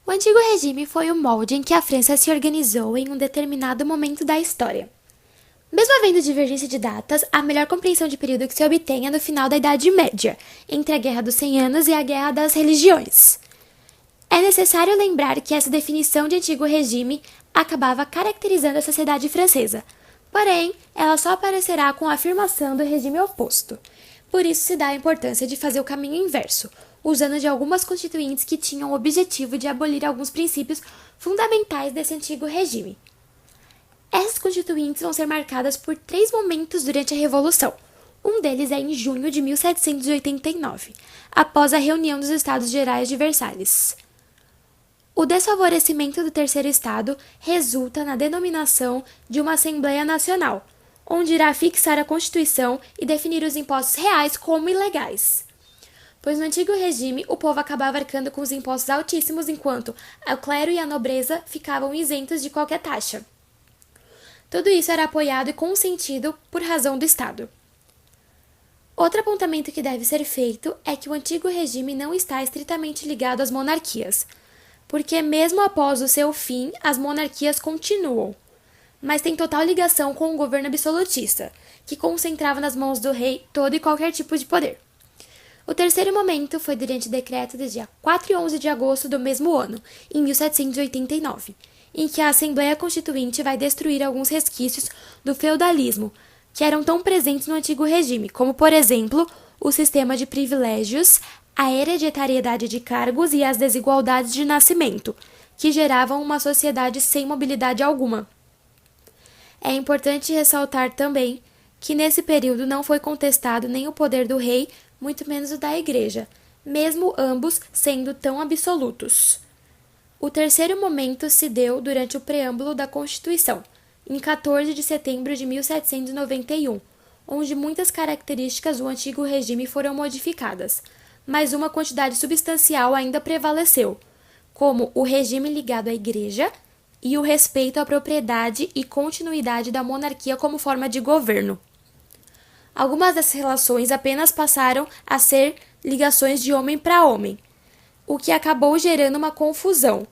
O antigo regime foi o molde em que a França se organizou em um determinado momento da história. Mesmo havendo divergência de datas, a melhor compreensão de período que se obtém é no final da Idade Média, entre a Guerra dos 100 Anos e a Guerra das Religiões. É necessário lembrar que essa definição de antigo regime acabava caracterizando a sociedade francesa, porém, ela só aparecerá com a afirmação do regime oposto. Por isso se dá a importância de fazer o caminho inverso, usando de algumas constituintes que tinham o objetivo de abolir alguns princípios fundamentais desse antigo regime. Essas constituintes vão ser marcadas por 3 momentos durante a Revolução. Um deles é em junho de 1789, após a reunião dos Estados Gerais de Versalhes. O desfavorecimento do terceiro estado resulta na denominação de uma Assembleia Nacional, onde irá fixar a Constituição e definir os impostos reais como ilegais. Pois no antigo regime, o povo acabava arcando com os impostos altíssimos, enquanto o clero e a nobreza ficavam isentos de qualquer taxa. Tudo isso era apoiado e consentido por razão do Estado. Outro apontamento que deve ser feito é que o antigo regime não está estritamente ligado às monarquias, porque mesmo após o seu fim, as monarquias continuam, mas tem total ligação com o governo absolutista, que concentrava nas mãos do rei todo e qualquer tipo de poder. O terceiro momento foi durante o decreto do dia 4 e 11 de agosto do mesmo ano, em 1789, em que a Assembleia Constituinte vai destruir alguns resquícios do feudalismo, que eram tão presentes no antigo regime, como, por exemplo, o sistema de privilégios, a hereditariedade de cargos e as desigualdades de nascimento, que geravam uma sociedade sem mobilidade alguma. É importante ressaltar também que nesse período não foi contestado nem o poder do rei, muito menos o da Igreja, mesmo ambos sendo tão absolutos. O terceiro momento se deu durante o preâmbulo da Constituição, em 14 de setembro de 1791, onde muitas características do antigo regime foram modificadas, mas uma quantidade substancial ainda prevaleceu, como o regime ligado à Igreja e o respeito à propriedade e continuidade da monarquia como forma de governo. Algumas dessas relações apenas passaram a ser ligações de homem para homem, o que acabou gerando uma confusão,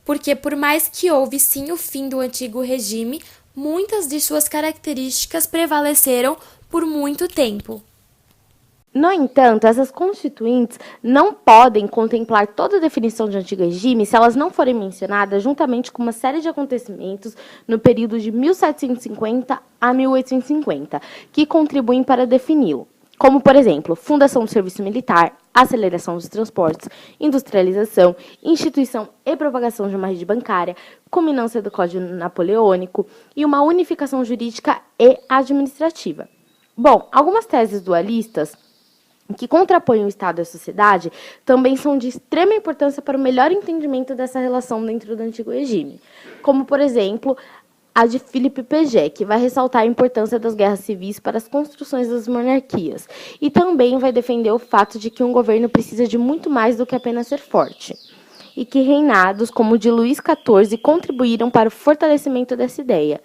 porque por mais que houve sim o fim do antigo regime, muitas de suas características prevaleceram por muito tempo. No entanto, essas constituintes não podem contemplar toda a definição de antigo regime se elas não forem mencionadas juntamente com uma série de acontecimentos no período de 1750 a 1850, que contribuem para defini-lo, como, por exemplo, fundação do serviço militar, aceleração dos transportes, industrialização, instituição e propagação de uma rede bancária, culminância do Código Napoleônico e uma unificação jurídica e administrativa. Bom, algumas teses dualistas que contrapõem o Estado e a sociedade, também são de extrema importância para o melhor entendimento dessa relação dentro do antigo regime, como, por exemplo, a de Philippe Péguet, que vai ressaltar a importância das guerras civis para as construções das monarquias, e também vai defender o fato de que um governo precisa de muito mais do que apenas ser forte, e que reinados como o de Luís XIV contribuíram para o fortalecimento dessa ideia,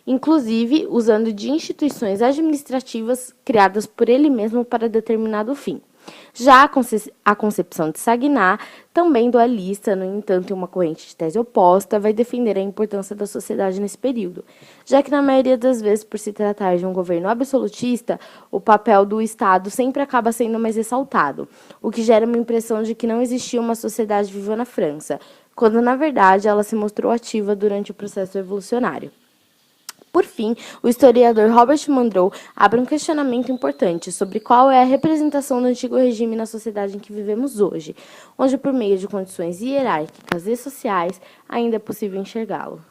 inclusive usando de instituições administrativas criadas por ele mesmo para determinado fim. Já a concepção de Sagná, também dualista, no entanto, em uma corrente de tese oposta, vai defender a importância da sociedade nesse período, já que, na maioria das vezes, por se tratar de um governo absolutista, o papel do Estado sempre acaba sendo mais ressaltado, o que gera uma impressão de que não existia uma sociedade viva na França, quando, na verdade, ela se mostrou ativa durante o processo revolucionário. Por fim, o historiador Robert Monroe abre um questionamento importante sobre qual é a representação do antigo regime na sociedade em que vivemos hoje, onde, por meio de condições hierárquicas e sociais, ainda é possível enxergá-lo.